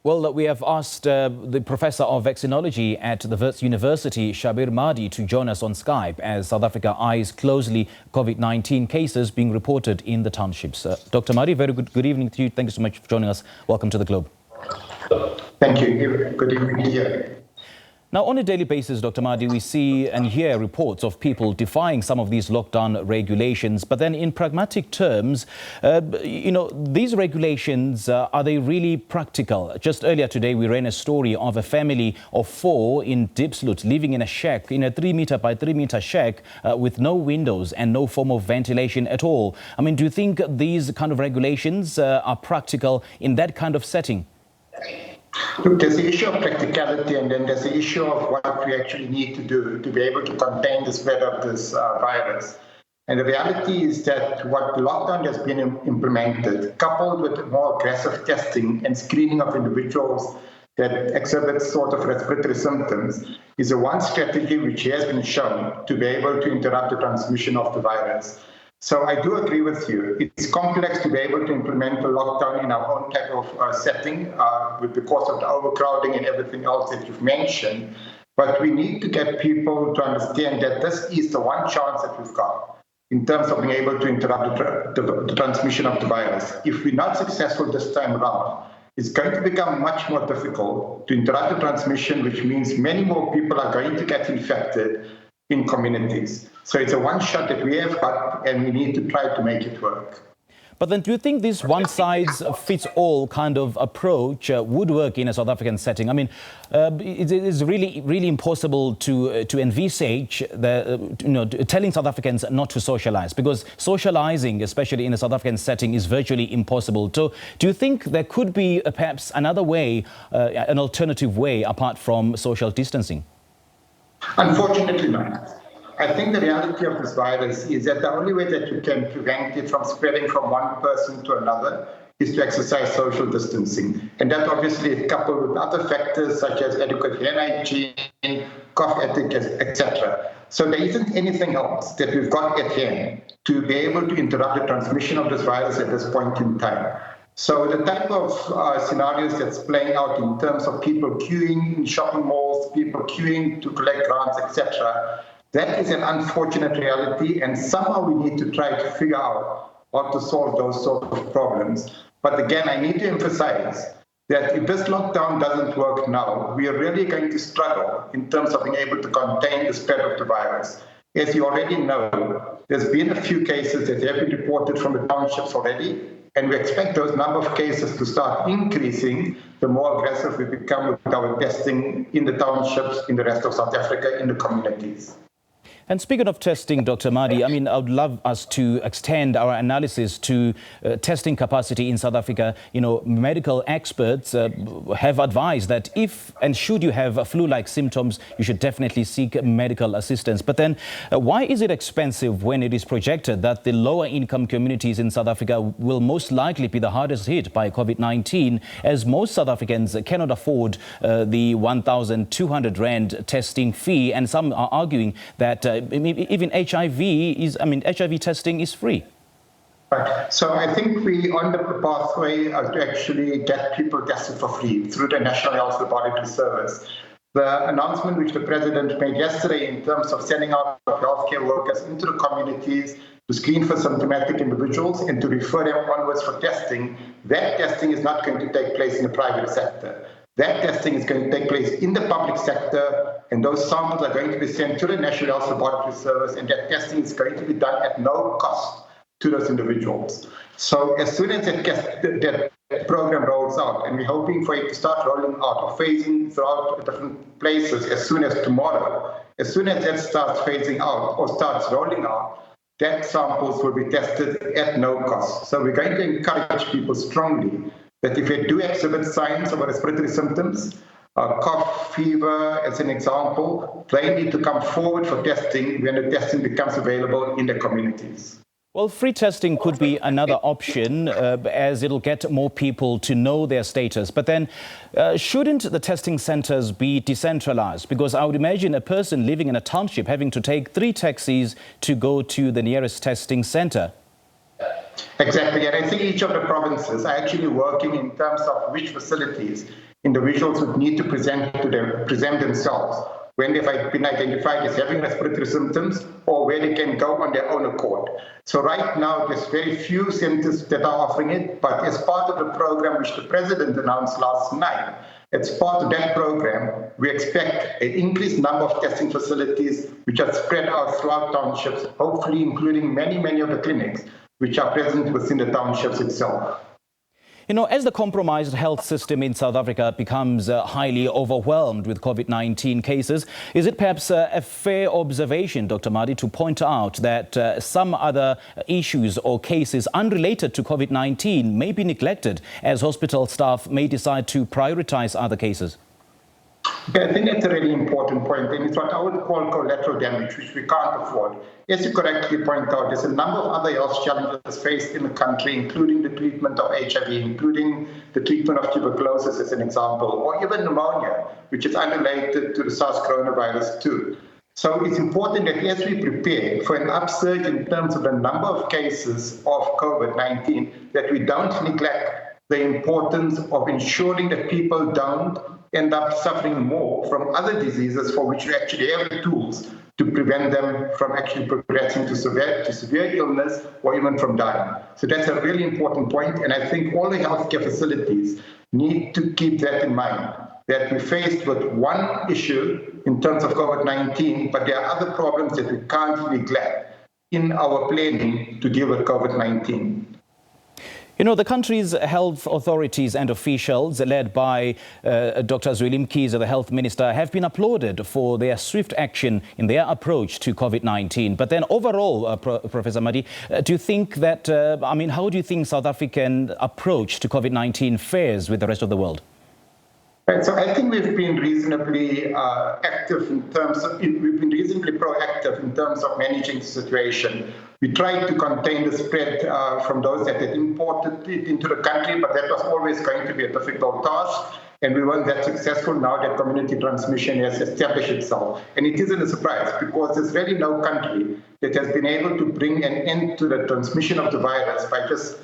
Well, we have asked the Professor of Vaccinology at the Wits University, Shabir Madhi, to join us on Skype as South Africa eyes closely COVID-19 cases being reported in the townships. Dr. Madhi, very good evening to you. Thank you so much for joining us. Welcome to the Globe. Thank you. Good evening to you. Now, on a daily basis, Dr. Madhi, we see and hear reports of people defying some of these lockdown regulations. But then in pragmatic terms, these regulations, are they really practical? Just earlier today, we ran a story of a family of 4 in Diepsloot living in a shack, in a 3-meter by 3-meter shack with no windows and no form of ventilation at all. I mean, do you think these kind of regulations are practical in that kind of setting? Look, there's the issue of practicality, and then there's the issue of what we actually need to do to be able to contain the spread of this virus. And the reality is that what the lockdown has been implemented, coupled with more aggressive testing and screening of individuals that exhibit sort of respiratory symptoms, is a one strategy which has been shown to be able to interrupt the transmission of the virus. So I do agree with you. It's complex to be able to implement a lockdown in our own type of setting because of the overcrowding and everything else that you've mentioned. But we need to get people to understand that this is the one chance that we've got in terms of being able to interrupt the transmission of the virus. If we're not successful this time around, it's going to become much more difficult to interrupt the transmission, which means many more people are going to get infected in communities. So it's a one shot that we have got, and we need to try to make it work. But then do you think this one-size-fits-all kind of approach would work in a South African setting? I mean, it is really impossible to envisage telling South Africans not to socialize, because socializing, especially in a South African setting, is virtually impossible. So do you think there could be perhaps another way, an alternative way apart from social distancing? Unfortunately not. I think the reality of this virus is that the only way that you can prevent it from spreading from one person to another is to exercise social distancing. And that obviously is coupled with other factors such as adequate hand hygiene, cough etiquette, etc. So there isn't anything else that we've got at hand to be able to interrupt the transmission of this virus at this point in time. So the type of scenarios that's playing out in terms of people queuing in shopping malls, people queuing to collect grants, etc., that is an unfortunate reality, and somehow we need to try to figure out how to solve those sort of problems. But again, I need to emphasize that if this lockdown doesn't work now, we are really going to struggle in terms of being able to contain the spread of the virus. As you already know, there's been a few cases that have been reported from the townships already, and we expect those number of cases to start increasing the more aggressive we become with our testing in the townships, in the rest of South Africa, in the communities. And speaking of testing, Dr. Madhi, I mean, I would love us to extend our analysis to testing capacity in South Africa. You know, medical experts have advised that if and should you have flu-like symptoms, you should definitely seek medical assistance. But then why is it expensive when it is projected that the lower income communities in South Africa will most likely be the hardest hit by COVID-19, as most South Africans cannot afford the 1,200 Rand testing fee, and some are arguing that even HIV testing is free. Right. So I think we on the pathway to actually get people tested for free through the National Health Laboratory Service. The announcement which the President made yesterday in terms of sending out healthcare workers into the communities to screen for symptomatic individuals and to refer them onwards for testing, that testing is not going to take place in the private sector. That testing is going to take place in the public sector, and those samples are going to be sent to the National Health Laboratory Service, and that testing is going to be done at no cost to those individuals. So as soon as that program rolls out, and we're hoping for it to start rolling out or phasing throughout different places as soon as tomorrow, as soon as that starts phasing out or starts rolling out, that samples will be tested at no cost. So we're going to encourage people strongly that if they do exhibit signs of respiratory symptoms, cough, fever, as an example, they need to come forward for testing when the testing becomes available in the communities. Well, free testing could be another option as it'll get more people to know their status. But then shouldn't the testing centers be decentralized? Because I would imagine a person living in a township having to take 3 taxis to go to the nearest testing center. Exactly, and I think each of the provinces are actually working in terms of which facilities individuals would need to present themselves when they've been identified as having respiratory symptoms or where they can go on their own accord. So right now, there's very few centers that are offering it, but as part of the program which the President announced last night, as part of that program, we expect an increased number of testing facilities which are spread out throughout townships, hopefully including many of the clinics which are present within the townships itself. You know, as the compromised health system in South Africa becomes highly overwhelmed with COVID-19 cases, is it perhaps a fair observation, Dr. Madhi, to point out that some other issues or cases unrelated to COVID-19 may be neglected as hospital staff may decide to prioritize other cases? Okay, I think that's a really important point, and it's what I would call collateral damage, which we can't afford. As you correctly point out, there's a number of other health challenges faced in the country, including the treatment of HIV, including the treatment of tuberculosis as an example, or even pneumonia, which is unrelated to the SARS coronavirus too. So it's important that as we prepare for an upsurge in terms of the number of cases of COVID-19, that we don't neglect the importance of ensuring that people don't end up suffering more from other diseases for which we actually have the tools to prevent them from actually progressing to severe illness or even from dying. So that's a really important point, and I think all the healthcare facilities need to keep that in mind, that we're faced with one issue in terms of COVID-19, but there are other problems that we can't neglect in our planning to deal with COVID-19. You know, the country's health authorities and officials, led by Dr. Zweli Mkhize, the health minister, have been applauded for their swift action in their approach to COVID-19. But then overall, Professor Madhi, do you think that, how do you think South African approach to COVID-19 fares with the rest of the world? Right, so I think we've been reasonably active we've been reasonably proactive in terms of managing the situation. We tried to contain the spread from those that had imported it into the country, but that was always going to be a difficult task. And we weren't that successful now that community transmission has established itself. And it isn't a surprise because there's really no country that has been able to bring an end to the transmission of the virus by just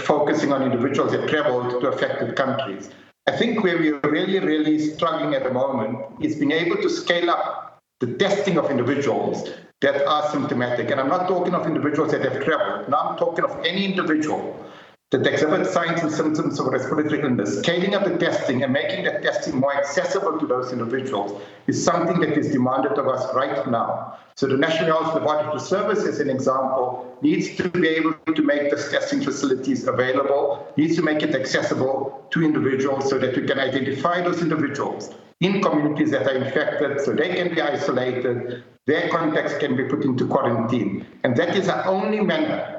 focusing on individuals that traveled to affected countries. I think where we're really struggling at the moment is being able to scale up the testing of individuals that are symptomatic. And I'm not talking of individuals that have traveled. Now I'm talking of any individual that exhibits signs and symptoms of respiratory illness. Scaling up the testing and making that testing more accessible to those individuals is something that is demanded of us right now. So the National Health Laboratory Service, as an example, needs to be able to make these testing facilities available, needs to make it accessible to individuals so that we can identify those individuals in communities that are infected so they can be isolated, their contacts can be put into quarantine. And that is the only manner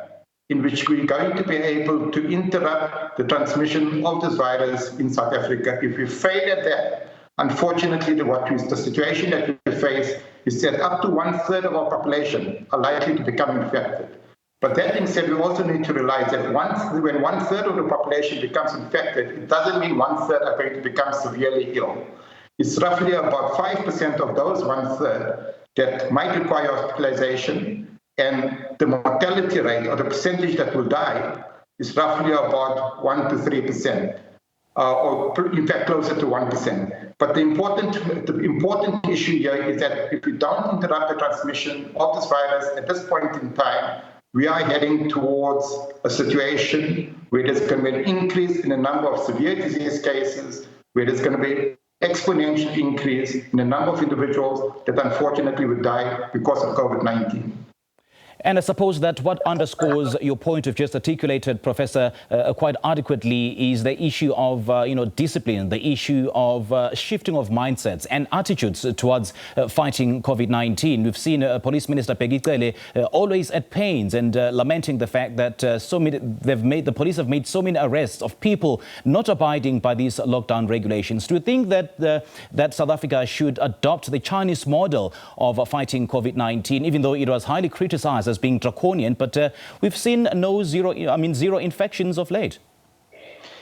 in which we're going to be able to interrupt the transmission of this virus in South Africa. If we fail at that, unfortunately, the situation that we face is that up to 1/3 of our population are likely to become infected. But that being said, we also need to realize that when 1/3 of the population becomes infected, it doesn't mean 1/3 are going to become severely ill. It's roughly about 5% of those 1/3 that might require hospitalization, and the mortality rate, or the percentage that will die, is roughly about 1 to 3%, or in fact closer to 1%. But the important issue here is that if we don't interrupt the transmission of this virus at this point in time, we are heading towards a situation where there's going to be an increase in the number of severe disease cases, where there's going to be exponential increase in the number of individuals that unfortunately would die because of COVID-19. And I suppose that what underscores your point of just articulated, Professor, quite adequately is the issue of, discipline, the issue of shifting of mindsets and attitudes towards fighting COVID-19. We've seen Police Minister Pegicele always at pains and lamenting the fact that the police have made so many arrests of people not abiding by these lockdown regulations. Do you think that that South Africa should adopt the Chinese model of fighting COVID-19, even though it was highly criticized as being draconian, but we've seen zero infections of late?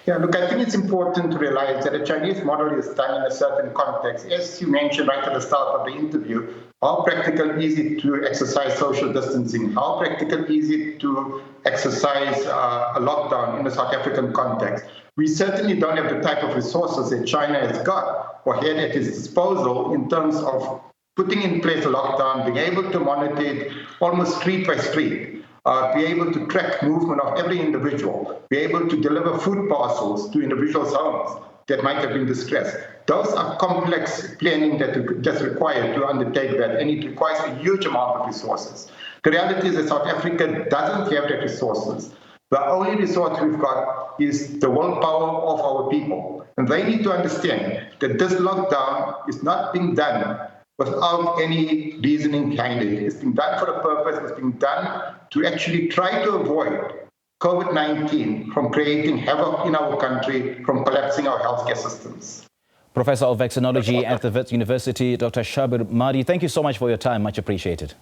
Yeah, look, I think it's important to realize that the Chinese model is done in a certain context. As you mentioned right at the start of the interview, how practical is it to exercise social distancing? How practical is it to exercise a lockdown in the South African context? We certainly don't have the type of resources that China has got or had at its disposal in terms of putting in place a lockdown, being able to monitor it almost street by street. Be able to track movement of every individual, be able to deliver food parcels to individuals' homes that might have been distressed. Those are complex planning that's required to undertake that, and it requires a huge amount of resources. The reality is that South Africa doesn't have the resources. The only resource we've got is the willpower of our people. And they need to understand that this lockdown is not being done without any reasoning behind it. It's been done for a purpose. It's been done to actually try to avoid COVID-19 from creating havoc in our country, from collapsing our healthcare systems. Professor of Vaccinology at the Wits University, Dr. Shabir Madhi, thank you so much for your time. Much appreciated.